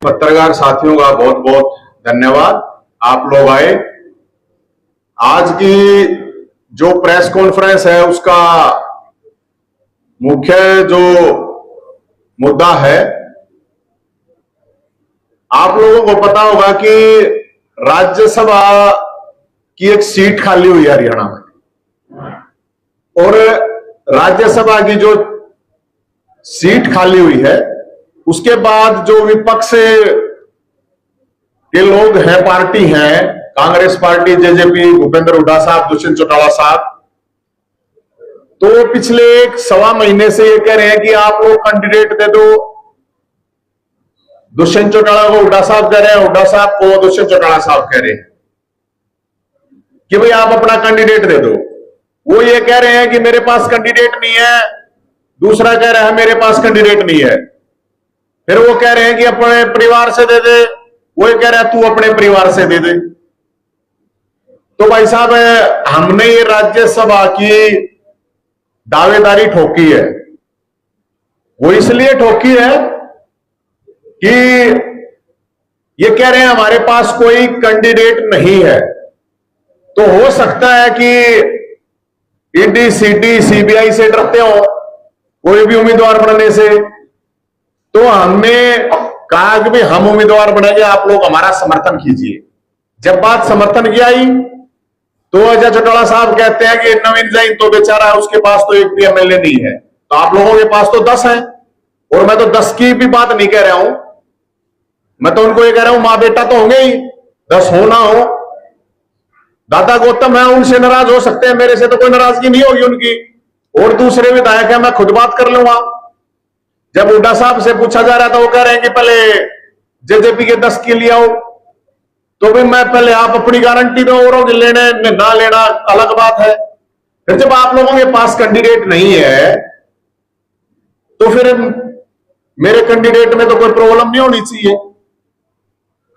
पत्रकार साथियों का बहुत बहुत धन्यवाद। आप लोग आए। आज की जो प्रेस कॉन्फ्रेंस है उसका मुख्य जो मुद्दा है, आप लोगों को पता होगा कि राज्यसभा की एक सीट खाली हुई है हरियाणा में, और राज्यसभा की जो सीट खाली हुई है उसके बाद जो विपक्ष के लोग हैं, पार्टी हैं, कांग्रेस पार्टी, जेजेपी, भूपेंद्र हुड्डा साहब, दुष्यंत चौटाला साहब, तो पिछले 1.25 महीने से ये कह रहे हैं कि आप लोग कैंडिडेट दे दो। दुष्यंत चौटाला को हुड्डा साहब कह रहे हैं, हुड्डा साहब को दुष्यंत चौटाला साहब कह रहे हैं कि भाई आप अपना कैंडिडेट दे दो। वो ये कह रहे हैं कि मेरे पास कैंडिडेट नहीं है, दूसरा कह रहा है मेरे पास कैंडिडेट नहीं है। फिर वो कह रहे हैं कि अपने परिवार से दे दे, वो कह रहा है तू अपने परिवार से दे दे। तो भाई साहब, हमने ये राज्यसभा की दावेदारी ठोकी है। वो इसलिए ठोकी है कि ये कह रहे हैं हमारे पास कोई कैंडिडेट नहीं है। तो हो सकता है कि ईडी, सीडी, सीबीआई से डरते हो कोई भी उम्मीदवार बनने से। तो हमने कहा कि भाई हम उम्मीदवार बनेंगे, आप लोग हमारा समर्थन कीजिए। जब बात समर्थन की आई तो अजय चौटाला साहब कहते हैं कि नवीन जैन तो बेचारा है, उसके पास तो एक भी एमएलए नहीं है। तो आप लोगों के पास तो 10 है, और मैं तो 10 की भी बात नहीं कह रहा हूं, मैं तो उनको ये कह रहा हूं मां बेटा तो होंगे ही, 10 हो ना हो। दादा गौतम है, उनसे नाराज हो सकते हैं, मेरे से तो कोई नाराजगी नहीं होगी उनकी। और दूसरे विधायक है, मैं खुद बात कर लूंगा। जब हुड्डा साहब से पूछा जा रहा था, वो कह रहे हैं कि पहले जेजेपी के 10 के लिए आओ। तो भी मैं पहले आप अपनी गारंटी दो, औरों के लेने ना लेना अलग बात है। फिर जब आप लोगों के पास कैंडिडेट नहीं है तो फिर मेरे कैंडिडेट में तो कोई प्रॉब्लम नहीं होनी चाहिए।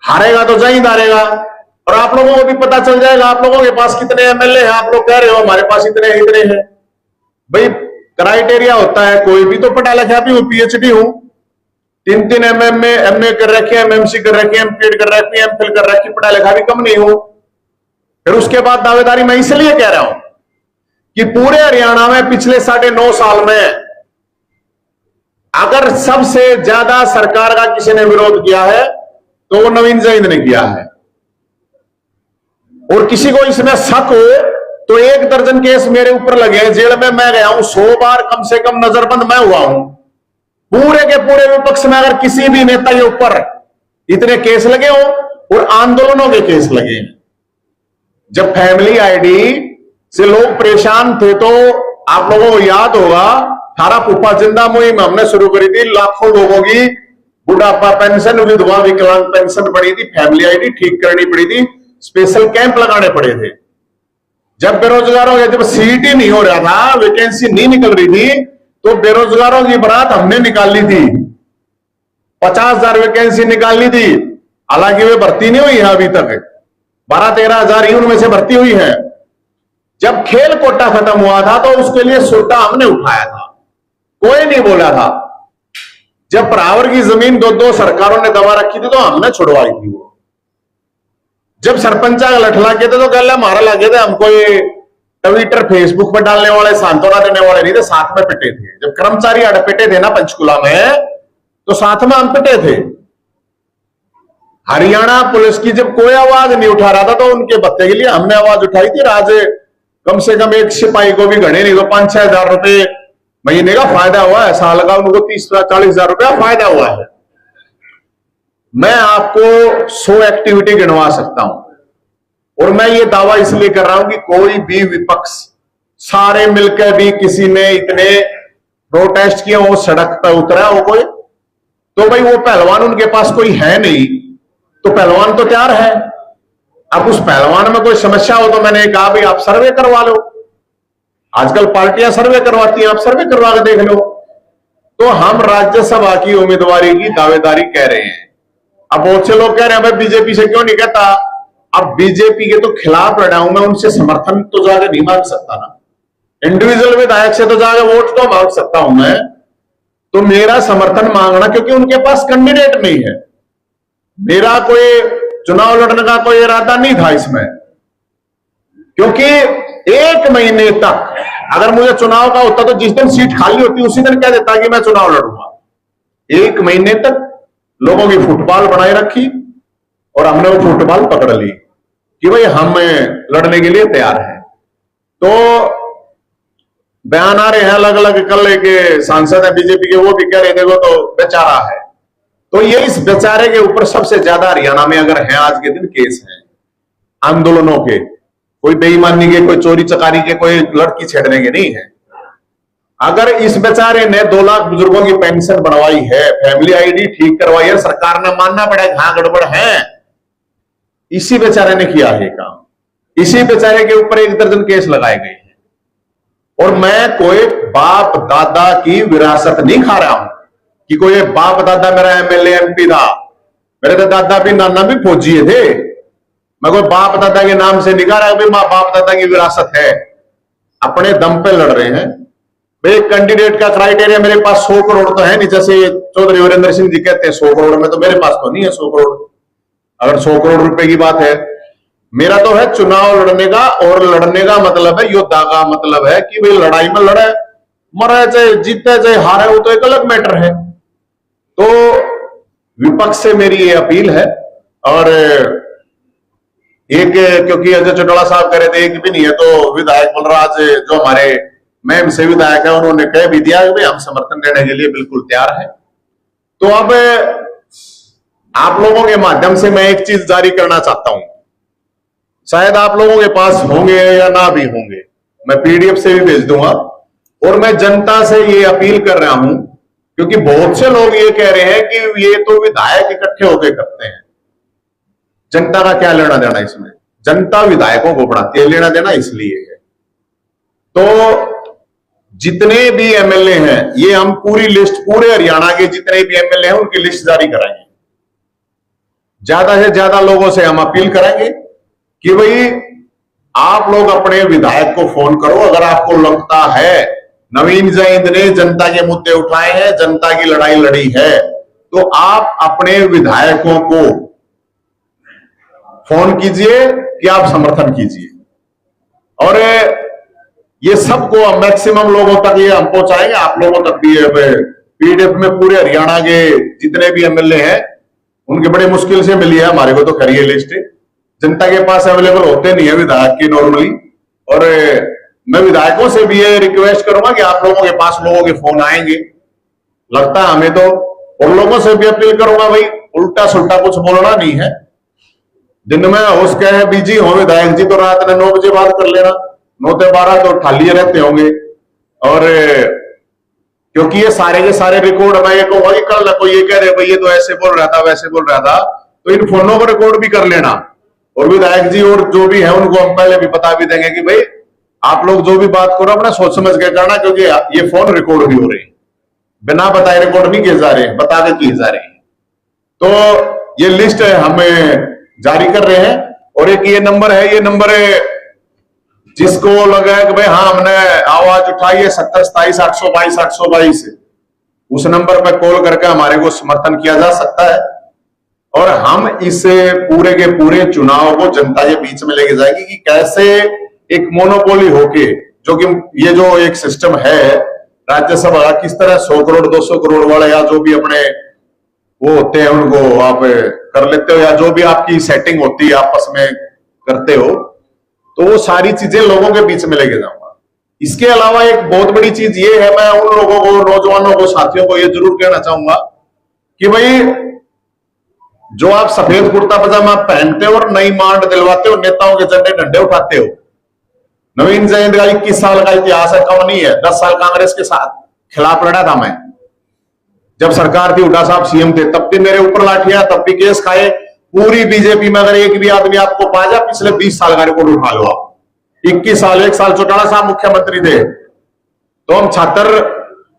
हारेगा तो जैन हारेगा, और आप लोगों को भी पता चल जाएगा आप लोगों के पास कितने एमएलए हैं। आप लोग कह रहे हो हमारे पास इतने हैं। भाई क्राइटेरिया होता है, कोई भी तो पढ़ा लिखा भी हूं, पीएचडी हूं, 3 एमएम में एमए कर रखे, एमएमसी कर रखे, एमपीएड कर रखी, एमफिल कर रखी, पढ़ा लिखा भी कम नहीं हूं। फिर उसके बाद दावेदारी मैं इसलिए कह रहा हूं कि पूरे हरियाणा में पिछले 9.5 साल में अगर सबसे ज्यादा सरकार का किसी ने विरोध किया है तो वो नवीन जैन ने किया है। और किसी को इसमें शक हो तो 1 दर्जन केस मेरे ऊपर लगे हैं, जेल में मैं गया हूं, 100 बार कम से कम नजरबंद मैं हुआ हूं। पूरे के पूरे विपक्ष में अगर किसी भी नेता के ऊपर इतने केस लगे हो, और आंदोलनों के केस लगे। जब फैमिली आईडी से लोग परेशान थे तो आप लोगों को याद होगा, थारा फूफा जिंदा मुहिम हमने शुरू करी थी। लाखों लोगों की बुढ़ापा पेंशन, विधवा विकलांग पेंशन पड़ी थी, फैमिली आईडी ठीक करनी पड़ी थी, स्पेशल कैंप लगाने पड़े थे। जब बेरोजगारों के जब सीट ही नहीं हो रहा था, वैकेंसी नहीं निकल रही थी, तो बेरोजगारों की बारात हमने निकाली थी। 50,000 वैकेंसी निकाली थी, हालांकि वे भर्ती नहीं हुई है अभी तक, 12-13 हजार ही उनमें से भर्ती हुई है। जब खेल कोटा खत्म हुआ था तो उसके लिए सोटा हमने उठाया था, कोई नहीं बोला था। जब बराबर की जमीन 2-2 सरकारों ने दबा रखी थी तो हमने छुड़वाई थी। वो जब सरपंचा का लठ लागे थे तो गला मारा लागे थे, हमको ये ट्विटर फेसबुक पर डालने वाले, सांत्वना देने वाले नहीं थे, साथ में पिटे थे। जब कर्मचारी अड़पिटे थे ना पंचकुला में, तो साथ में हम पिटे थे। हरियाणा पुलिस की जब कोई आवाज नहीं उठा रहा था तो उनके बत्ते के लिए हमने आवाज उठाई थी। आज कम से कम एक सिपाही को भी घने नहीं तो 5-6 हजार रुपए महीने का फायदा हुआ है, साल का उनको 30-40 हजार रुपया फायदा हुआ है। मैं आपको 100 एक्टिविटी गिनवा सकता हूं, और मैं ये दावा इसलिए कर रहा हूं कि कोई भी विपक्ष सारे मिलकर भी किसी ने इतने प्रोटेस्ट किए, वो सड़क पर उतरा वो कोई, तो भाई वो पहलवान उनके पास कोई है नहीं, तो पहलवान तो तैयार है। अब उस पहलवान में कोई समस्या हो तो मैंने कहा भाई आप सर्वे करवा लो। आजकल पार्टियां सर्वे करवाती हैं, आप सर्वे करवा के देख लो। तो हम राज्यसभा की उम्मीदवारी की दावेदारी कह रहे हैं। अब बहुत से लोग कह रहे हैं भाई बीजेपी से क्यों नहीं कहता। अब बीजेपी के तो खिलाफ लड़ा हूं मैं, उनसे समर्थन तो जाके नहीं मांग सकता ना। इंडिविजुअल विधायक से तो जाके वोट तो मांग सकता हूं मैं, तो मेरा समर्थन मांगना, क्योंकि उनके पास कैंडिडेट नहीं है। मेरा कोई चुनाव लड़ने का कोई इरादा नहीं था इसमें, क्योंकि 1 महीने तक अगर मुझे चुनाव का होता तो जिस दिन सीट खाली होती उसी दिन कह देता कि मैं चुनाव लड़ूंगा। 1 महीने तक लोगों की फुटबॉल बनाए रखी और हमने वो फुटबॉल पकड़ ली कि भाई हम लड़ने के लिए तैयार हैं। तो बयान आ रहे हैं अलग अलग, कल के सांसद है बीजेपी के, वो भी कह रहे देखो तो बेचारा है। तो ये इस बेचारे के ऊपर सबसे ज्यादा हरियाणा में अगर है आज के दिन केस हैं आंदोलनों के, कोई बेईमानी के, कोई चोरी चकारी के, कोई लड़की छेड़ने के नहीं है। अगर इस बेचारे ने 2 लाख बुजुर्गों की पेंशन बनवाई है, फैमिली आईडी ठीक करवाई है, सरकार ने मानना पड़ेगा हाँ गड़बड़ है, इसी बेचारे ने किया है काम। इसी बेचारे के ऊपर 1 दर्जन केस लगाए गए हैं। और मैं कोई बाप दादा की विरासत नहीं खा रहा हूं कि कोई बाप दादा मेरा एमएलए एमपी था, मेरे तो दादा भी नाना भी फौजी थे। मैं कोई बाप दादा के नाम से नहीं कह रहा भाई मां बाप दादा की विरासत है, अपने दम पे लड़ रहे हैं। भाई कैंडिडेट का क्राइटेरिया मेरे पास 100 करोड़ तो है नहीं, जैसे चौधरी वीरेंद्र सिंह जी कहते हैं 100 करोड़ में, तो मेरे पास तो नहीं है 100 करोड़। अगर 100 करोड़ रुपए की बात है, मेरा तो है चुनाव लड़ने का, और लड़ने का मतलब है योद्धा का मतलब है कि भाई लड़ाई में लड़े, मरे चाहे जीते चाहे हारे, वो तो एक अलग मैटर है। तो विपक्ष से मेरी ये अपील है। और एक, क्योंकि अजय चौटाला साहब कह रहे थे एक भी नहीं है, तो विधायक बलराज जो हमारे मैम से विधायक है, उन्होंने कह भी दिया कि भाई हम समर्थन देने के लिए बिल्कुल तैयार है। तो अब आप लोगों के माध्यम से मैं एक चीज जारी करना चाहता हूं, शायद आप लोगों के पास होंगे या ना भी होंगे, मैं पीडीएफ से भी भेज दूंगा। और मैं जनता से ये अपील कर रहा हूं, क्योंकि बहुत से लोग ये कह रहे हैं कि ये तो विधायक इकट्ठे होकर करते हैं, जनता का क्या लेना देना इसमें, जनता विधायकों को बढ़ाती है, लेना देना इसलिए है। तो जितने भी एमएलए हैं, ये हम पूरी लिस्ट, पूरे हरियाणा के जितने भी एमएलए हैं उनकी लिस्ट जारी कराएंगे। ज्यादा से ज्यादा लोगों से हम अपील करेंगे कि भाई आप लोग अपने विधायक को फोन करो। अगर आपको लगता है नवीन जैन ने जनता के मुद्दे उठाए हैं, जनता की लड़ाई लड़ी है, तो आप अपने विधायकों को फोन कीजिए कि आप समर्थन कीजिए। और ये सबको मैक्सिमम लोगों तक ये हम पहुंचाएंगे, आप लोगों तक भी। पीडीएफ में पूरे हरियाणा के जितने भी एमएलए हैं उनके बड़े मुश्किल से मिली है हमारे को, तो खरी लिस्ट जनता के पास अवेलेबल होते नहीं है विधायक की नॉर्मली। और मैं विधायकों से भी ये रिक्वेस्ट करूंगा कि आप लोगों के पास लोगों के फोन आएंगे, लगता है हमें तो। और लोगों से भी अपील करूंगा भाई उल्टा सुल्टा कुछ बोलना नहीं है। दिन में हो सके बिजी हो विधायक जी तो रात में 9 बजे बात कर लेना, 9 से 12 तो ठालिए रहते होंगे। और क्योंकि ये सारे के सारे रिकॉर्ड, मैं ये कहूंगा कि कल कोई ये कह रहे भाई ये तो ऐसे बोल रहा था वैसे बोल रहा था, तो इन फोनों को रिकॉर्ड भी कर लेना। और विधायक जी और जो भी है उनको हम पहले भी बता भी देंगे कि भाई आप लोग जो भी बात करो अपना सोच समझ के करना, क्योंकि ये फोन रिकॉर्ड भी हो रहे हैं, बिना बताए रिकॉर्ड नहीं किए जा रहे हैं, बता के किए जा रहे हैं। तो ये लिस्ट हमें जारी कर रहे हैं। और एक ये नंबर है, ये नंबर जिसको लगा है कि भाई हाँ हमने आवाज उठाई है 70 27 822 822, उस नंबर पर कॉल करके हमारे को समर्थन किया जा सकता है। और हम इस पूरे के पूरे चुनाव को जनता के बीच में लेके जाएंगे कि कैसे एक मोनोपोली होके, जो कि ये जो एक सिस्टम है राज्यसभा का, किस तरह 100 करोड़ 200 करोड़ वाले या जो भी अपने वो होते हैं उनको आप कर लेते हो, या जो भी आपकी सेटिंग होती है आपस में करते हो, तो वो सारी चीजें लोगों के बीच में लेके जाऊंगा। इसके अलावा एक बहुत बड़ी चीज ये है, मैं उन लोगों को, नौजवानों को, साथियों को ये जरूर कहना चाहूंगा कि भाई जो आप सफेद कुर्ता पजामा पहनते हो और नई मांड दिलवाते हो, नेताओं के झंडे डंडे उठाते हो, नवीन जयंत का 21 साल का इतिहास है, कम नहीं है। 10 साल कांग्रेस के साथ खिलाफ लड़ा था मैं, जब सरकार थी, हुड्डा साहब सीएम थे, तब भी मेरे ऊपर लाठियां, तब भी केस खाए। पूरी बीजेपी में अगर एक भी आदमी आपको पा जाए पिछले 20 साल का रिकॉर्ड उठा लो आप। 21 साल, 1 साल चौटाला साहब मुख्यमंत्री थे, तो हम छात्र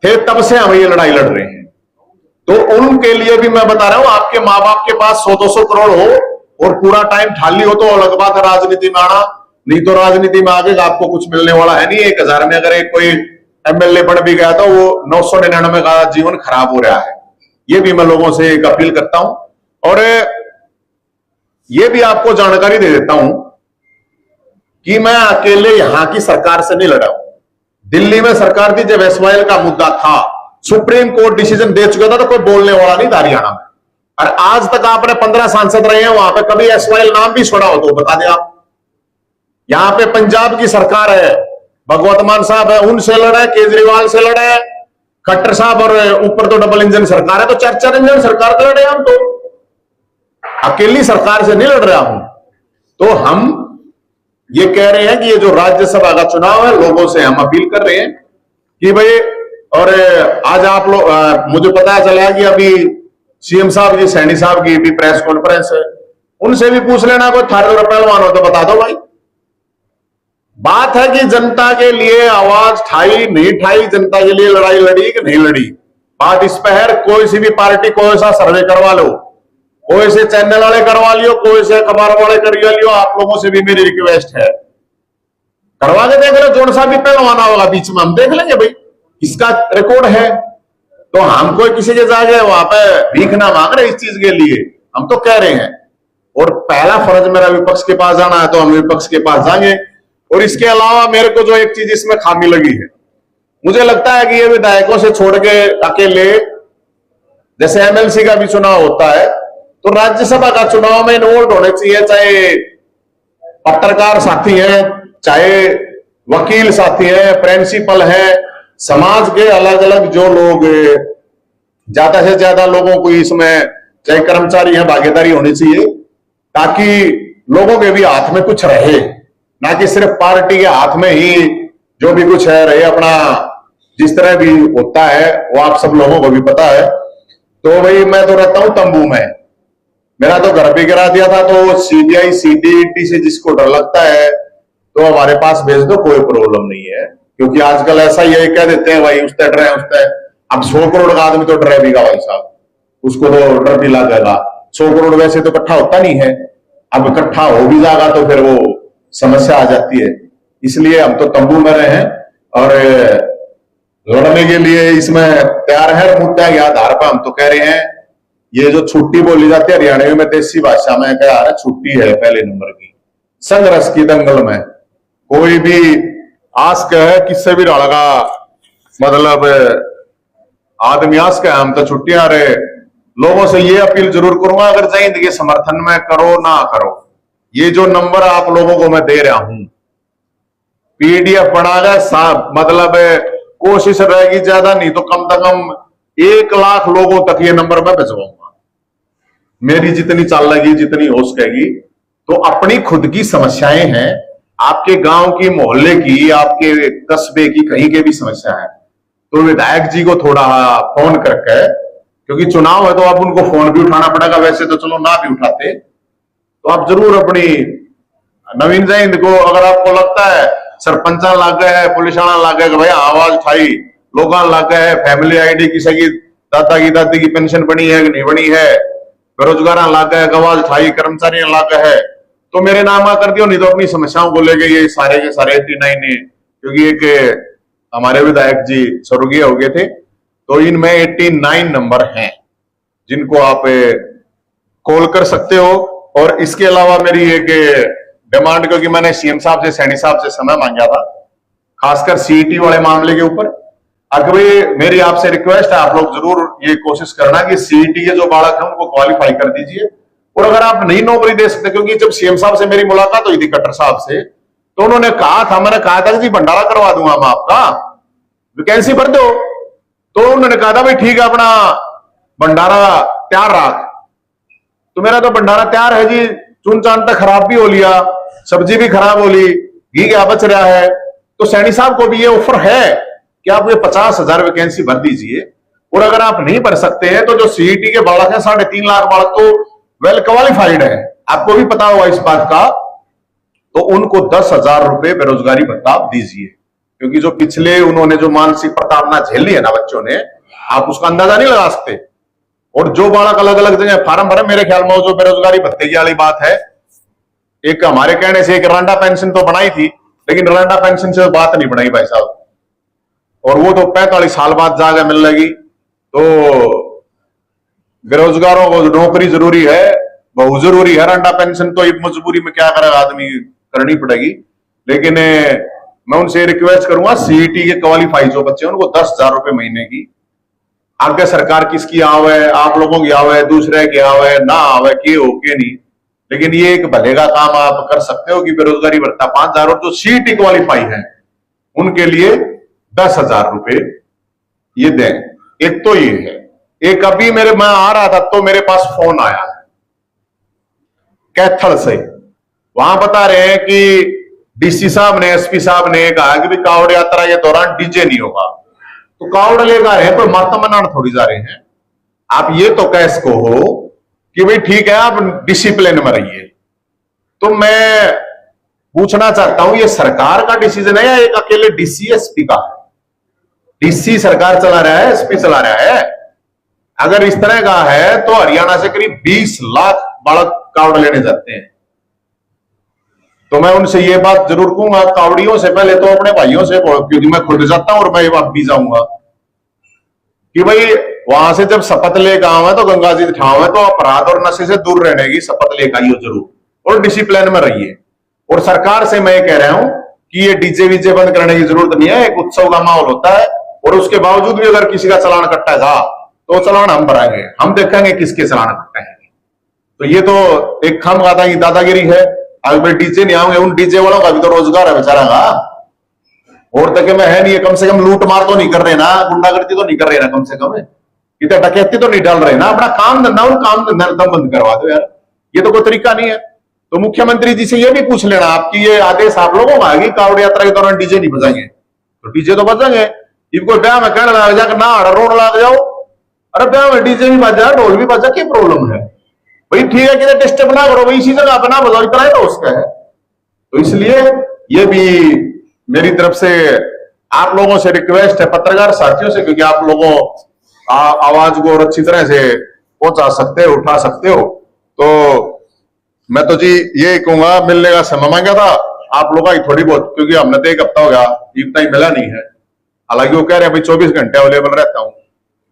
थे, तब से हम ये लड़ाई लड़ रहे हैं। तो उनके लिए भी मैं बता रहा हूं, आपके माँ बाप के पास 100-200 करोड़ हो और पूरा टाइम खाली हो तो अलग बात है राजनीति में आना, नहीं तो राजनीति में आगे आपको कुछ मिलने वाला है नहीं। 1000 में अगर एक कोई एमएलए बन भी गया तो वो 999 का जीवन खराब हो रहा है। ये भी मैं लोगों से एक अपील करता हूं। और ये भी आपको जानकारी दे देता हूं कि मैं अकेले यहां की सरकार से नहीं लड़ा हूं। दिल्ली में सरकार थी जब एसवाईएल का मुद्दा था, सुप्रीम कोर्ट डिसीजन दे चुका था, तो कोई बोलने वाला नहीं था हरियाणा में। और आज तक आपने 15 सांसद रहे हैं, वहां पे कभी एसवाईएल नाम भी छोड़ा हो तो बता दें आप। यहां पे पंजाब की सरकार है, भगवत मान साहब है, उनसे लड़े, केजरीवाल से लड़े, खट्टर साहब, और ऊपर तो डबल इंजन सरकार है, तो 4 इंजन सरकार से लड़े हम, तो अकेली सरकार से नहीं लड़ रहा हूं। तो हम ये कह रहे हैं कि ये जो राज्यसभा का चुनाव है, लोगों से हम अपील कर रहे हैं कि भाई, और आज आप लोग, मुझे पता चला कि अभी सीएम साहब जी, सैनी साहब की भी प्रेस कॉन्फ्रेंस है, उनसे भी पूछ लेना, कोई थारे और पहलवान हो तो बता दो भाई। बात है कि जनता के लिए आवाज ठाई नहीं ठाई, जनता के लिए लड़ाई लड़ी कि नहीं लड़ी, बात इस पर है। कोई सी भी पार्टी कोई सा सर्वे करवा लो, कोई से चैनल वाले करवा लियो, कोई से अखबार वाले कर लियो, आप लोगों से भी मेरी रिक्वेस्ट है, करवा के देख लो, जोन सा भी पहलवान होगा बीच में, हम देख लेंगे भाई, इसका रिकॉर्ड है। तो हम कोई किसी के जाके वहां पे भीख ना मांग रहे इस चीज के लिए, हम तो कह रहे हैं। और पहला फर्ज मेरा विपक्ष के पास जाना है, तो हम विपक्ष के पास जाएंगे। और इसके अलावा मेरे को जो एक चीज इसमें खामी लगी है, मुझे लगता है कि ये विधायकों से छोड़ के अकेले, जैसे एमएलसी का भी चुनाव होता है, तो राज्यसभा का चुनाव में इन्वॉल्व होने चाहिए, चाहे पत्रकार साथी हैं, चाहे वकील साथी हैं, प्रिंसिपल है, समाज के अलग अलग जो लोग, ज्यादा से ज्यादा लोगों को इसमें, चाहे कर्मचारी हैं, भागीदारी होनी चाहिए, ताकि लोगों के भी हाथ में कुछ रहे, ना कि सिर्फ पार्टी के हाथ में ही जो भी कुछ है रहे अपना, जिस तरह भी होता है वो आप सब लोगों को भी पता है। तो भाई मैं तो रहता हूं तंबू में, मेरा तो घर भी गिरा दिया था, तो सीबीआई सीबीआई से जिसको डर लगता है तो हमारे पास भेज दो, कोई प्रॉब्लम नहीं है। क्योंकि आजकल ऐसा ही कह देते हैं भाई उससे डरे उससे, अब 100 करोड़ का आदमी तो डरेगा भाई साहब, उसको तो डर भी लगेगा। 100 करोड़ वैसे तो इकट्ठा होता नहीं है, अब इकट्ठा हो भी जाएगा तो फिर वो समस्या आ जाती है। इसलिए हम तो तंबू में रहे हैं और लड़ने के लिए इसमें तैयार है। मुद्दा के आधार पर हम तो कह रहे हैं, ये जो छुट्टी बोली जाती है हरियाणवी में, देसी भाषा में कह रहा है, छुट्टी है पहले नंबर की, संघर्ष की दंगल में कोई भी आस्क है किससे भी लड़गा, मतलब आदमी आस्क है, हम तो छुट्टियां रहे। लोगों से ये अपील जरूर करूंगा, अगर चाहिए देखिए समर्थन में करो ना करो, ये जो नंबर आप लोगों को मैं दे रहा हूं, पीडीएफ बनाकर साहब, मतलब कोशिश रहेगी ज्यादा नहीं तो कम से कम 1 लाख लोगों तक ये नंबर मैं भिजवाऊंगा, मेरी जितनी चाल लगी, जितनी हो सकेगी। तो अपनी खुद की समस्याएं हैं, आपके गांव की, मोहल्ले की, आपके कस्बे की, कहीं के भी समस्या है, तो विधायक जी को थोड़ा फोन करके, क्योंकि चुनाव है तो आप उनको फोन भी उठाना पड़ेगा, वैसे तो चलो ना भी उठाते, तो आप जरूर अपनी नवीन जैन को, अगर आपको लगता है सरपंचा लाग गए है, पुलिस लाग गए, भाई आवाज उठाई, लोग लाग गए है, फैमिली आईडी किसी की दादी की पेंशन बनी है कि नहीं बनी है, बेरोजगार लाग गए, आवाज उठाई, कर्मचारी लाग गए है, तो मेरे नाम कर दियो, नहीं तो अपनी समस्याओं को लेके ये सारे के सारे 89 ने, क्योंकि एक हमारे विधायक जी स्वर्गीय हो गए थे, तो इनमें 89 नंबर हैं जिनको आप कॉल कर सकते हो। और इसके अलावा मेरी एक डिमांड, क्योंकि मैंने सीएम साहब से, सैनी साहब से समय मांगा था, खासकर सीईटी वाले मामले के ऊपर, अभी मेरी आपसे रिक्वेस्ट है, आप लोग जरूर ये कोशिश करना कि सीईटी के जो बालक हैं उनको क्वालिफाई कर दीजिए। और अगर आप नहीं नौकरी दे सकते, क्योंकि जब सीएम साहब से मेरी मुलाकात हुई थी, खट्टर साहब से, तो उन्होंने कहा था, मैंने कहा था कि जी भंडारा करवा दूंगा मैं आपका, वैकेंसी भर दो, तो उन्होंने कहा था भाई ठीक है, अपना भंडारा तैयार रख, तो मेरा तो भंडारा तैयार है जी, चुन चांद तक खराब भी हो लिया, सब्जी भी खराब हो ली, घी क्या बच रहा है। तो सैनी साहब को भी ये ऑफर है कि आप ये 50,000 वैकेंसी भर दीजिए। और अगर आप नहीं भर सकते हैं, तो जो सीईटी के बालक है, 3.5 लाख बालक तो वेल क्वालिफाइड है, आपको भी पता होगा इस बात का, तो उनको 10,000 रुपए बेरोजगारी भत्ता आप दीजिए। क्योंकि जो पिछले उन्होंने जो मानसिक प्रताड़ना झेली है ना बच्चों ने, आप उसका अंदाजा नहीं लगा सकते। और जो बालक अलग अलग जगह फार्म भरे, मेरे ख्याल में जो बेरोजगारी भत्ते की वाली बात है, एक हमारे कहने से एक रांडा पेंशन तो बनाई थी, लेकिन रांडा पेंशन से बात नहीं बनाई भाई साहब, और वो तो 45 साल बाद जाके मिल लगी। तो बेरोजगारों को नौकरी जरूरी है, बहुत जरूरी है रंडा पेंशन, तो एक मजबूरी में क्या करेगा आदमी, करनी पड़ेगी। लेकिन मैं उनसे रिक्वेस्ट करूंगा, सीईटी के क्वालिफाई जो बच्चे हैं उनको 10,000 रुपए महीने की, आगे सरकार किसकी आवे, आप लोगों की आवे, दूसरे की आवे ना आवे, के हो के नहीं, लेकिन ये एक भले का काम आप कर सकते हो कि बेरोजगारी भत्ता 5,000, और जो सीईटी क्वालिफाई है उनके लिए 10,000 रुपए ये दें। एक तो ये है। एक अभी मैं आ रहा था तो मेरे पास फोन आया कैथल से, वहां बता रहे हैं कि डीसी साहब ने, एसपी साहब ने कहा कि भाई कावड़ यात्रा के दौरान डीजे नहीं होगा। तो कावड़ लेकर आ रहे हैं, कोई माता मनाने थोड़ी जा रहे हैं। आप ये तो कह सको हो कि भाई ठीक है आप डिसिप्लिन में रहिए। तो मैं पूछना चाहता हूं, ये सरकार का डिसीजन है या एक अकेले डीसी एसपी का? डीसी सरकार चला रहा है, एसपी चला रहा है। अगर इस तरह का है तो हरियाणा से करीब 20 लाख बालक कावड़ लेने जाते हैं। तो मैं उनसे ये बात जरूर कहूंगा, कावड़ियों से पहले तो अपने भाइयों से, क्योंकि मैं खुद जाता हूं और मैं अब भी जाऊंगा, कि भाई वहां से जब शपथ लेकर आवे तो गंगा जी ठाव है, तो अपराध और नशे से दूर रहने की शपथ लेकर आइयो जरूर, और डिसिप्लिन में रहिए। और सरकार से मैं कह रहा हूं कि ये डीजे वीजे बंद करने की जरूरत नहीं है। एक उत्सव का माहौल होता है, और उसके बावजूद भी अगर किसी का चालान कटेगा तो चालान हम भराएंगे, हम देखेंगे किसके चालान कटे हैं। तो ये तो एक खामखा की दादागिरी है। अगर डीजे नहीं आएंगे, उन डीजे वालों का भी तो रोजगार है बेचारा का, और तक में है नहीं है। कम से कम लूट मार तो नहीं कर रहे ना, गुंडागर्दी तो नहीं कर रहे ना, कम से कम इतना डकैती तो नहीं डाल रहे ना। अपना काम धंधा, उन काम धंधा दम बंद करवा दो यार, ये तो कोई तरीका नहीं है। तो मुख्यमंत्री जी से ये भी पूछ लेना, आपकी ये आदेश आप लोगों का है कि कावड़ यात्रा के दौरान डीजे नहीं बजाएंगे? तो डीजे तो बजाएंगे। कोई ब्याह में कहने लग जाकर ना रोड लग जाओ, अरे ब्याह में डीजे भी बजा, ढोल भी बजा, क्या प्रॉब्लम है भाई? ठीक है कि डिस्टर्ब ना करो भाई, इसी जगह पे ना बजाओ, इतना ही तो उसका है। तो इसलिए ये भी मेरी तरफ से आप लोगों से रिक्वेस्ट है, पत्रकार साथियों से, क्योंकि आप लोगों आवाज को और अच्छी तरह से पहुंचा सकते हो, उठा सकते हो। तो मैं तो जी ये कहूंगा, मिलने का समय मांगा था आप लोगों की थोड़ी बहुत, क्योंकि हमने तो एक हफ्ता हो गया इतना ही मिला नहीं है। हालांकि वो कह रहे हैं भाई 24 घंटे अवेलेबल रहता हूं,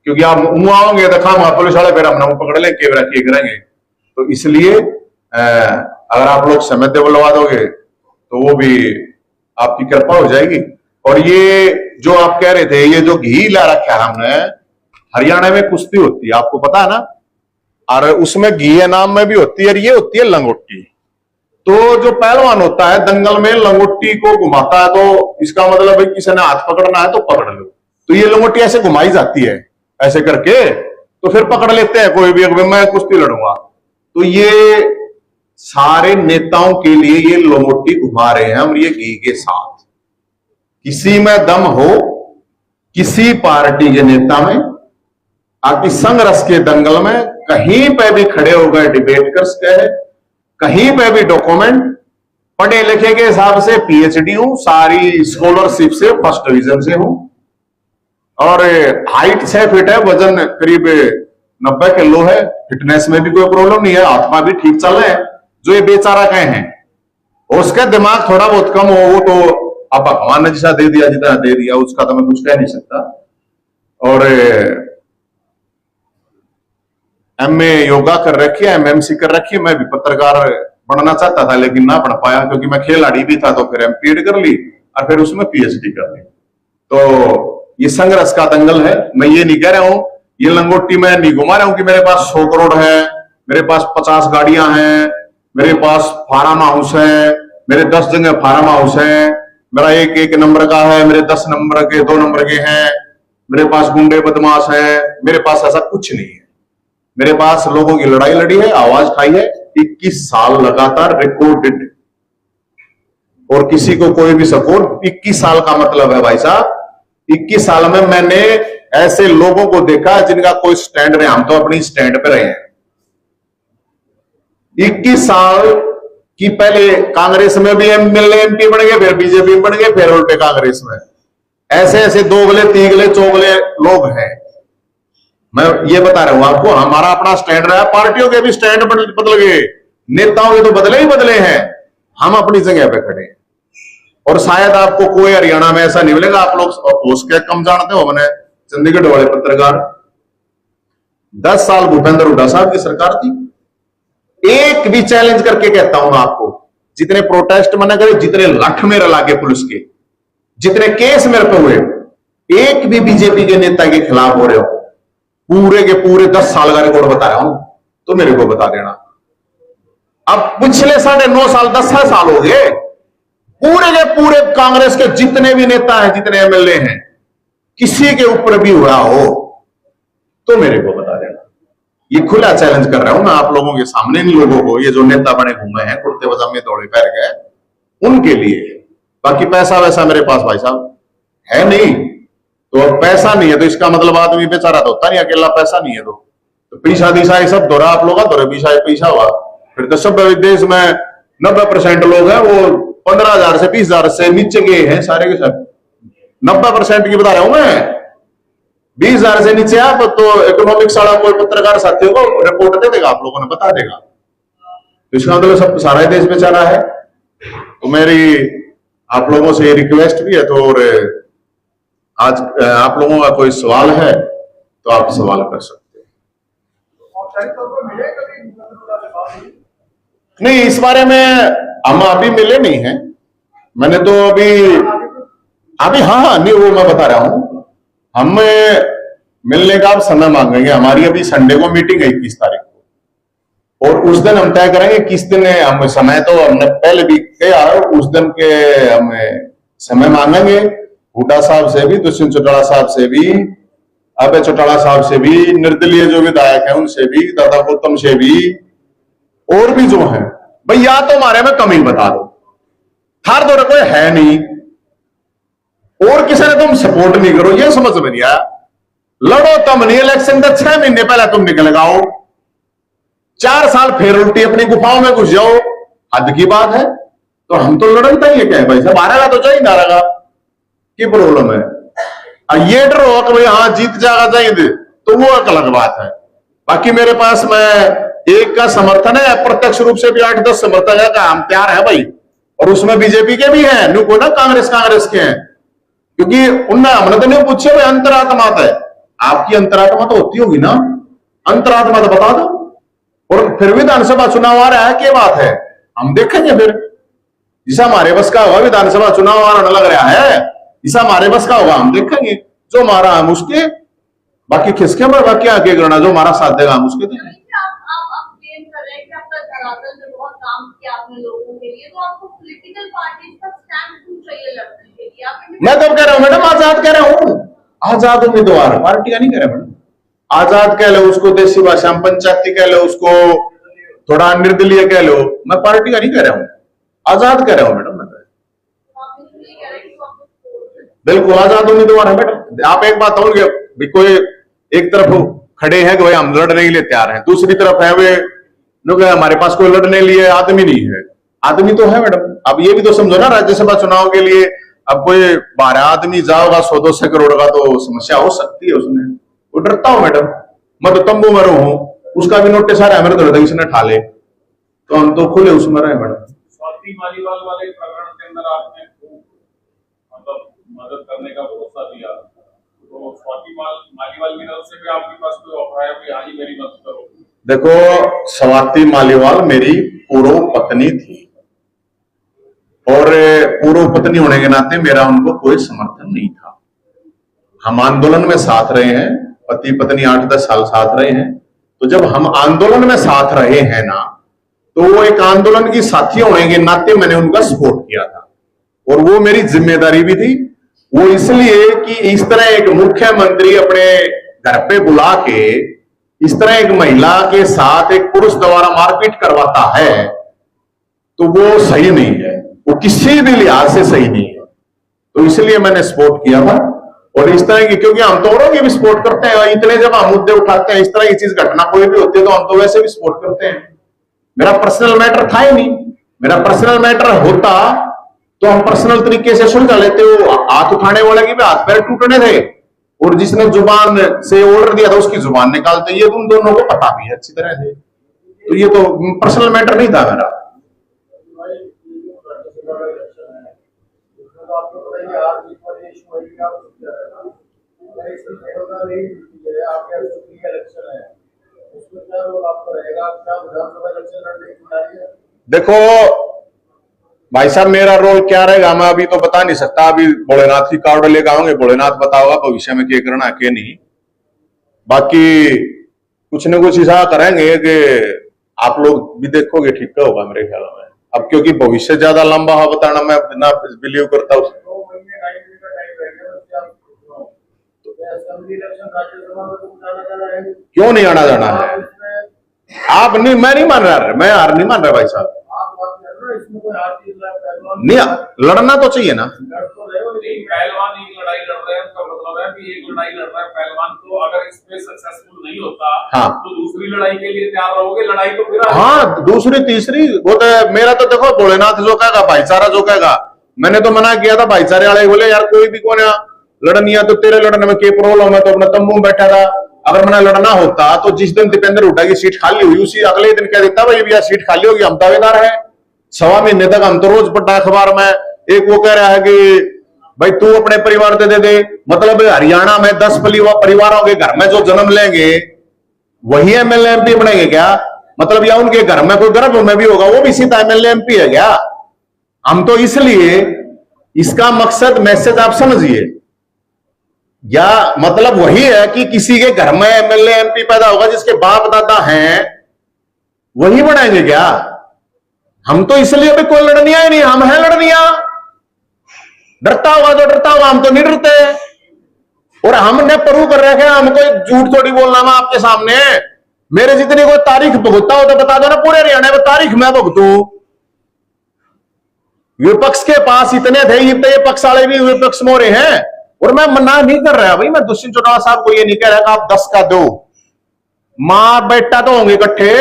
क्योंकि आप मुंह आओगे तो खाम पुलिस वाले फिर हम पकड़ लेंगे, कैमरा किए करेंगे। तो इसलिए अगर आप लोग समय दे बुलवा दोगे तो वो भी आपकी कृपा हो जाएगी। और ये जो आप कह रहे थे, ये जो घी ला रखा है हमने, हरियाणा में कुश्ती होती है, आपको पता है ना, और उसमें घी नाम में भी होती है, और ये होती है लंगोटी। तो जो पहलवान होता है दंगल में लंगोटी को घुमाता है, तो इसका मतलब है किसी ने हाथ पकड़ना है तो पकड़ लो। तो ये लंगोटी ऐसे घुमाई जाती है ऐसे करके, तो फिर पकड़ लेते हैं कोई भी, मैं कुश्ती लड़ूंगा। तो ये सारे नेताओं के लिए ये लंगोटी घुमा रहे हैं हम, ये घी के साथ। किसी में दम हो, किसी पार्टी के नेता में, आपकी संघर्ष के दंगल में कहीं पे भी खड़े हो गए, डिबेट कर सके, कहीं पे भी डॉक्यूमेंट, पढ़े लिखे के हिसाब से पीएचडी हूं, सारी स्कॉलरशिप से फर्स्ट डिवीजन से हूं, और हाइट 6 फीट है, वजन करीब 90 किलो है, फिटनेस में भी कोई प्रॉब्लम नहीं है, आत्मा भी ठीक चल रहे हैं। जो ये बेचारा कहे हैं, उसका दिमाग थोड़ा बहुत कम हो, वो तो अब भगवान ने जैसा दे दिया, जितना दे दिया, उसका तो मैं कुछ कह नहीं सकता। और एमए योगा कर रखी है, एमएमसी कर रखी है। मैं भी पत्रकार बनना चाहता था लेकिन ना बन पाया, क्योंकि मैं खिलाड़ी भी था, तो फिर एमपीएड कर ली और फिर उसमें पीएचडी कर ली। तो ये संघर्ष का दंगल है। मैं ये नहीं कह रहा हूं, ये लंगोटी में नहीं घुमा रहा हूं कि मेरे पास 100 करोड़ है, मेरे पास 50 गाड़ियां हैं, मेरे पास फार्म हाउस है, मेरे 10 जगह फार्म हाउस है, मेरा एक नंबर का है, मेरे 10 नंबर के, 2 नंबर के हैं, मेरे पास गुंडे बदमाश है, मेरे पास ऐसा कुछ नहीं है। मेरे पास लोगों की लड़ाई लड़ी है, आवाज उठाई है, 21 साल लगातार रिकॉर्डेड, और किसी को कोई भी सपोर्ट। 21 साल का मतलब है भाई साहब, 21 साल में मैंने ऐसे लोगों को देखा जिनका कोई स्टैंड नहीं, हम तो अपनी स्टैंड पे रहे हैं। 21 साल की पहले कांग्रेस में भी एमएलए एमपी बन गए, फिर बीजेपी में बन गए, फिर उल्टे कांग्रेस में। ऐसे ऐसे दोगले तीगले चोगले लोग हैं। मैं ये बता रहा हूं आपको, हमारा अपना स्टैंड रहा, पार्टियों के भी स्टैंड बदल गए, नेताओं के तो बदले ही बदले हैं, हम अपनी जगह पे खड़े हैं। और शायद आपको कोई हरियाणा में ऐसा नहीं मिलेगा, आप लोग उसके कम जानते हो। मैंने चंडीगढ़ वाले पत्रकार, 10 साल भूपेंद्र हुड्डा साहब की सरकार थी, एक भी चैलेंज करके कहता हूं मैं आपको, जितने प्रोटेस्ट मैंने करे, जितने लठ मेरे लागे पुलिस के, जितने केस मेरे पे हुए, एक भी बीजेपी के नेता के खिलाफ हो रहे हो, पूरे के पूरे 10 साल का रिकॉर्ड बता रहा हूं, तो मेरे को बता देना। अब पिछले 9.5 साल 10 साल हो गए, पूरे के पूरे कांग्रेस के जितने भी नेता हैं, जितने एमएलए हैं, किसी के ऊपर भी हुआ हो तो मेरे को बता देना। ये खुला चैलेंज कर रहा हूं मैं आप लोगों के सामने, इन लोगों को, ये जो नेता बने घूमे हैं कुर्ते पजामे दौड़े पैर गए, उनके लिए। बाकी पैसा वैसा मेरे पास भाई साहब है नहीं, तो अब पैसा नहीं है तो इसका मतलब आदमी बेचारा तो होता नहीं, अकेला पैसा नहीं है तो पीछा दिशा ये सब दौरा आप लोग का दौरे पीछा हुआ, फिर तो सब देश में 90% लोग हैं वो 15,000 से 20,000 से नीचे गए हैं सारे के सब। 90% की बता रहा हूं मैं, 20,000 से नीचे आप तो इकोनॉमिक्स वाला कोई पत्रकार साथियों को रिपोर्ट दे देगा, आप लोगों ने बता देगा। तो इसका मतलब सब सारा देश बेचारा है। तो मेरी आप लोगों से रिक्वेस्ट भी है, तो और आज आप लोगों का कोई सवाल है तो आप सवाल कर सकते हैं। नहीं, इस बारे में हम अभी मिले नहीं हैं, मैंने तो अभी हाँ नहीं, वो मैं बता रहा हूं, हम मिलने का आप समय मांगेंगे। हमारी अभी संडे को मीटिंग है 21 तारीख को, और उस दिन हम तय करेंगे किस दिन हम, समय तो हमने पहले भी किया, उस दिन के हम समय मांगेंगे हुड्डा साहब से भी, दुष्यंत चौटाला साहब से भी, अभय चौटाला साहब से भी, निर्दलीय जो विधायक है उनसे भी, दादा गौतम से भी, और भी जो है भाई, या तो हमारे में कमी बता दो, हर दौर कोई है नहीं, और किसी ने तुम सपोर्ट नहीं करो, ये समझ में नहीं आया। लड़ो तुम नहीं इलेक्शन का 6 महीने पहले तुम निकल गाओ, 4 साल फिर उल्टी अपनी गुफाओं में घुस जाओ, हद की बात है। तो हम तो लड़नता ही है क्या है भाई साहब, हारेगा तो चाहिए, हारेगा की प्रॉब्लम है। ये डर हो कि भाई हाँ जीत जाएगा चाहिए, तो वो एक अलग बात है। बाकी मेरे पास में एक का समर्थन है, प्रत्यक्ष रूप से भी 8-10 समर्थक है का हम तैयार है भाई, और उसमें बीजेपी के भी हैं, न्यू को ना कांग्रेस के हैं, क्योंकि उनने हमने तो नहीं पूछे भाई अंतरात्मा है, आपकी अंतरात्मा तो होती होगी ना, अंतरात्मा तो बता दो। और फिर विधानसभा चुनाव आ रहा है, क्या बात है, हम देखेंगे फिर, जिसा हमारे बस का होगा, विधानसभा चुनाव आने लग रहा है, जिसा हमारे बस का होगा हम देखेंगे, जो हमारा हम उसके, बाकी खिसके पर बाकी आगे करना, जो हमारा साथ देगा हम उसके देंगे। मैं कब कह रहा हूं मैडम, आजाद कह रहा हूं, आजाद उम्मीदवार, पार्टी का नहीं कह रहा मैडम, आजाद कह लो उसको, देसी भाषा में पंचायती कह लो उसको, थोड़ा निर्दलीय कह लो, मैं पार्टी का नहीं कह रहा हूं, आजाद कह रहा हूं मैडम। मैं बिल्कुल आजाद उम्मीदवार है मैडम। आप एक बात होंगे, कोई एक तरफ खड़े हैं कि भाई हम लड़ने के लिए तैयार हैं, दूसरी तरफ है वे लोग हमारे पास कोई लड़ने के लिए आदमी नहीं है, आदमी तो है मैडम। अब ये भी तो समझो ना, राज्यसभा चुनाव के लिए अब कोई 12 आदमी जाओगा 100-200 करोड़ का, तो समस्या हो सकती है उसमें, वो डरता हूं मैडम। मैं तो तंबू में रहूं, उसका भी नोटिस आ रहा है मेरे तो इसने ठा ले, तो हम तो खुले उसमें रहे मैडम। स्वाति मालीवाल वाले प्रकरण के अंदर आपने मतलब मदद करने का भरोसा दिया, तो स्वाति मालीवाल की तरफ से भी आपके पास कोई ऑफर आया कि हाँ जी मेरी मदद करो? देखो, स्वाति मालीवाल मेरी पूर्व पत्नी थी, और पूर्व पत्नी होने के नाते मेरा उनको कोई समर्थन नहीं था। हम आंदोलन में साथ रहे हैं, पति पत्नी 8-10 साल साथ रहे हैं, तो जब हम आंदोलन में साथ रहे हैं ना, तो वो एक आंदोलन की साथी होने के नाते मैंने उनका सपोर्ट किया था, और वो मेरी जिम्मेदारी भी थी। वो इसलिए कि इस तरह एक मुख्यमंत्री अपने घर पे बुला के इस तरह एक महिला के साथ एक पुरुष द्वारा मारपीट करवाता है, तो वो सही नहीं है, वो किसी भी लिहाज से सही नहीं है। तो इसलिए मैंने सपोर्ट किया था। और इस तरह की, क्योंकि हम तो औरों की भी सपोर्ट करते हैं, इतने जब हम मुद्दे उठाते हैं, इस तरह की चीज घटना कोई भी होती है, तो हम तो वैसे भी सपोर्ट करते हैं। मेरा पर्सनल मैटर था ही नहीं, मेरा पर्सनल मैटर होता तो हम पर्सनल तरीके से सुलझा लेते हो। हाथ उठाने वाले के भी हाथ पैर टूटने थे, और जिसने जुबान से ऑर्डर दिया था उसकी जुबान निकालते, ये तुम दोनों को पता भी है अच्छी तरह से। तो ये तो पर्सनल मैटर नहीं था मेरा। क्या रोल आपका रहेगा? क्या विधानसभा इलेक्शन लड़ने की तैयारी है? देखो भाई साहब, मेरा रोल क्या रहेगा मैं अभी तो बता नहीं सकता। अभी भोलेनाथ की कार्ड लेकर आऊंगे, भोलेनाथ बताओगा भविष्य में क्या करना है क्या नहीं। बाकी कुछ न कुछ ऐसा करेंगे कि आप लोग भी देखोगे, ठीक होगा मेरे ख्याल में। अब क्योंकि भविष्य ज्यादा लंबा है बताना, मैं ना बिलीव करता हूँ। 2 महीने 2.5 महीने का टाइम रहेगा, उससे आप तो असेंबली इलेक्शन राज्यसभा में तो कुछ आना जाना है नहीं। क्यों नहीं आना जाना है? आप इसमें आप नहीं, मैं नहीं मान रहा, मैं हार नहीं मान रहा भाई साहब। आप बात कर रहे हो, इसमें कोई हार जीत रहा है पहलवान नहीं, लड़ना तो चाहिए ना। लड़ तो रहे हो, नहीं, लेकिन पहलवान एक लड़ाई लड़ रहे हैं, उसका मतलब है कि एक लड़ाई लड़ रहा है पहलवान, तो अगर इसमें सक्सेसफुल नहीं होता हाँ। तो दूसरी लड़ाई के लिए तैयार रहोगे। लड़ाई तो फिर हाँ, दूसरी तीसरी वो तो मेरा तो देखो, भोलेनाथ जो कहेगा, भाईचारा जो कहेगा। मैंने तो मना किया था भाईचारे वाले, बोले यार कोई भी कौन लड़नी है तो तेरे लड़ने में क्या प्रॉब्लम है, तो अपने तंबू में बैठा था। अगर मैंने लड़ना होता तो जिस दिन दीपेंद्र हुड्डा की सीट खाली हुई उसी अगले दिन कह देता भाई भैया सीट खाली होगी, हम दावेदार है। 1.25 महीने तक हम तो रोज पढ़ा अखबार में। एक वो कह रहा है कि भाई तू अपने परिवार दे दे। मतलब हरियाणा में 10 परिवारों के घर में जो जन्म लेंगे वही एमएलए एमपी बनेंगे क्या? मतलब या उनके घर में कोई गर्भ में भी होगा वो भी सीधा एमएलए एमपी है क्या? हम तो इसलिए, इसका मकसद मैसेज आप समझिए, या मतलब वही है कि किसी के घर में एमएलए एमपी पैदा होगा जिसके बाप दादा हैं, वही बनाएंगे क्या? हम तो इसलिए भी कोई लड़निया ही नहीं, हम हैं लड़निया। डरता होगा तो डरता होगा, हम तो नहीं डरते। और हमने प्रूव कर रखे हैं, हमको झूठ थोड़ी बोलना मैं आपके सामने। मेरे जितनी कोई तारीख भुगता हो तो बता दो ना, पूरे हरियाणा में तारीख मैं भुगतू। विपक्ष के पास इतने थे, ये पक्ष वाले भी विपक्ष मोरे हैं। और मैं मना नहीं कर रहा भाई, मैं दुष्यंत चौटाला साहब को ये नहीं कह रहा कि आप 10 का दो। मां बेटा तो होंगे इकट्ठे।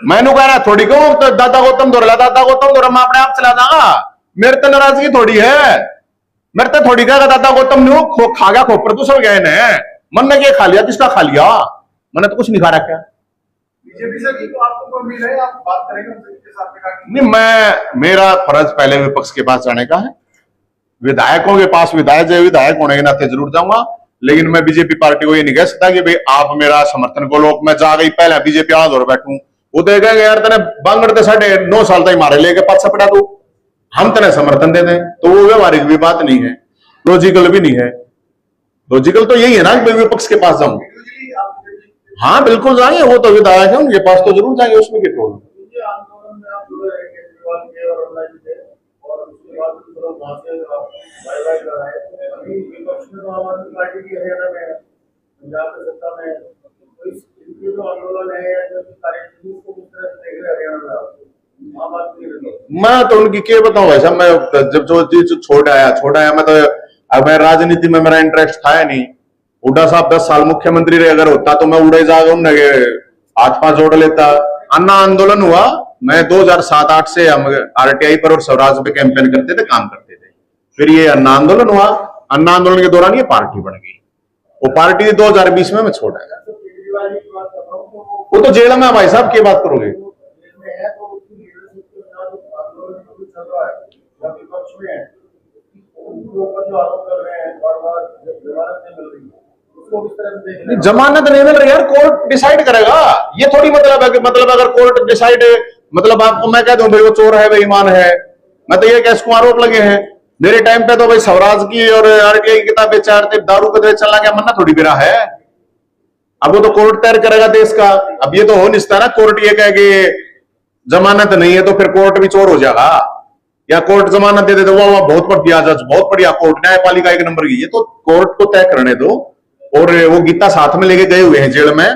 मैंने कह रहा थोड़ी कहूं तो दादा गौतम धोरला, दादा गौतम धोरा मैं अपने आप चला जाऊंगा। मेरे तो नाराजगी थोड़ी है, मेरे तो थोड़ी कहेगा दादा गौतम ने खा गया खोपर तो सब गए ने। मन ने क्या खा लिया, किसका खा लिया? मैंने तो कुछ नहीं खा रखा। बीजेपी से जी तो आपको कोई मिल रहा है, आप बात करेंगे उनके साथ में? नहीं, मेरा फर्ज पहले विपक्ष के पास जाने का है। विधायकों के पास विधायक होने के नाते जरूर जाऊंगा, लेकिन मैं बीजेपी पार्टी को ये नहीं कह सकता कि भाई आप मेरा समर्थन को लोग मैं जा गई पहले बीजेपी आज और बैठूं। वो तो कहेंगे यार तेने बांगड़ते 9.5 साल तक मारे लेके पास पड़ा तू, हम तेने समर्थन दे दें, तो वो व्यवहारिक भी बात नहीं है, लॉजिकल भी नहीं है। लॉजिकल तो यही है ना कि विपक्ष के पास जाऊं। हाँ बिल्कुल जाएंगे, वो तो विधायक है, उनके पास तो जरूर जाएंगे, उसमें क्या प्रॉब्लम। आंदोलन में आप जुड़े रहे केजरीवाल के और अन्ना जी के, और उसके बाद लोग वहां से बाय कर रहे हैं। अभी विपक्ष में तो आम आदमी पार्टी की हरियाणा में है, पंजाब में सत्ता में है, तो इनके जो आंदोलन है या जो कार्यक्रम उसको किस तरह से देख रहे हैं हरियाणा में आम आदमी के लोग? मैं तो उनकी क्या बताऊं भाई साहब, मैं जब जो चीज छोड़ आया मैं तो, अब मैं राजनीति में मेरा इंटरेस्ट था नहीं। हुड्डा साहब 10 साल मुख्यमंत्री रहे, अगर होता तो मैं उड़े जाकर उनने हाथ पांव जोड़ लेता। अन्ना आंदोलन हुआ, मैं 2007-8 से हम आरटीआई पर और स्वराज पे कैंपेन करते थे, काम करते थे। फिर ये अन्ना आंदोलन हुआ, अन्ना आंदोलन के दौरान ये पार्टी बन गई। वो पार्टी 2020 में मैं छोड़ आया। तो केजरीवाल की बात कर रहा हूँ, तो वो तो जेल में है भाई साहब, की बात करोगे? जेल में है, तो उसकी लीडरशिप के साथ आंदोलन में कुछ चल रहा है या विपक्ष में है, उनके ऊपर जो आरोप कर रहे हैं बार-बार जमानत नहीं मिल रही है, उसको किस तरह से देख रहे हैं? जमानत नहीं मिल रही यार, कोर्ट डिसाइड करेगा। ये थोड़ी मतलब है कि मतलब अगर कोर्ट डिसाइड, मतलब आपको मैं कह दूं भाई वो चोर है बेईमान है, मैं तो ये कैसे आरोप लगे हैं। मेरे टाइम पे तो भाई स्वराज की और आरटीआई की किताबें चार थे, दारू का चलना क्या मन्ना थोड़ी गिरा है। अब वो तो कोर्ट तैयार करेगा देश का। अब ये तो हो नहीं सकता ना, कोर्ट ये कहे कि जमानत नहीं है तो फिर कोर्ट भी चोर हो जाएगा, या कोर्ट जमानत दे दे तो वो बहुत बढ़िया जज, बहुत बढ़िया कोर्ट, न्यायपालिका 1 नंबर की। ये तो कोर्ट को तय करने दो। और वो गीता साथ में लेके गए हुए हैं जेल में,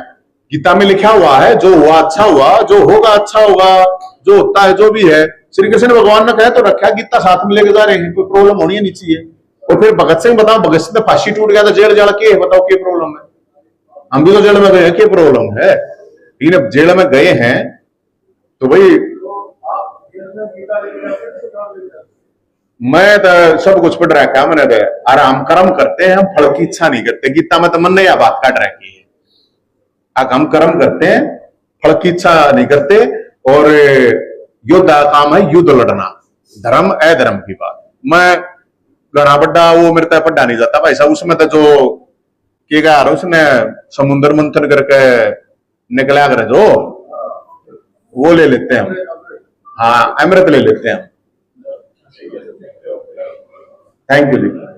गीता में लिखा हुआ है जो हुआ अच्छा हुआ, जो होगा अच्छा होगा, जो होता है जो भी है श्री कृष्ण भगवान ने कहा तो रखा, गीता साथ में लेके जा रहे हैं, कोई प्रॉब्लम होनी नहीं चाहिए। और फिर भगत सिंह बताओ, भगत सिंह तो फांसी टूट गया तो जेल जाल के बताओ क्या प्रॉब्लम है? हम भी तो जेल में गए हैं, क्या प्रॉब्लम है? लेकिन अब जेल में गए हैं तो भाई आप जेल में गीता लेके जाते हैं तो कहाँ लेके जाते हैं? मैं तो सब कुछ पढ़ रखा है मैंने, आराम कर्म करते हैं हम, फल की इच्छा नहीं करते। गीता में तो मन ने यह बात काट रखी है, हम कर्म करते हैं, फल की इच्छा नहीं करते। और युद्ध का काम है, युद्ध लड़ना, धर्म अधर्म की बात। मैं घना बड्डा वो मेरे तक पढ़ा नहीं जाता भाई साहब, उसमें तो जो कि यार उसने समुद्र मंथन करके निकला कर जो वो ले लेते हैं हम। हाँ, अमृत ले लेते हैं हम। Thank you ji.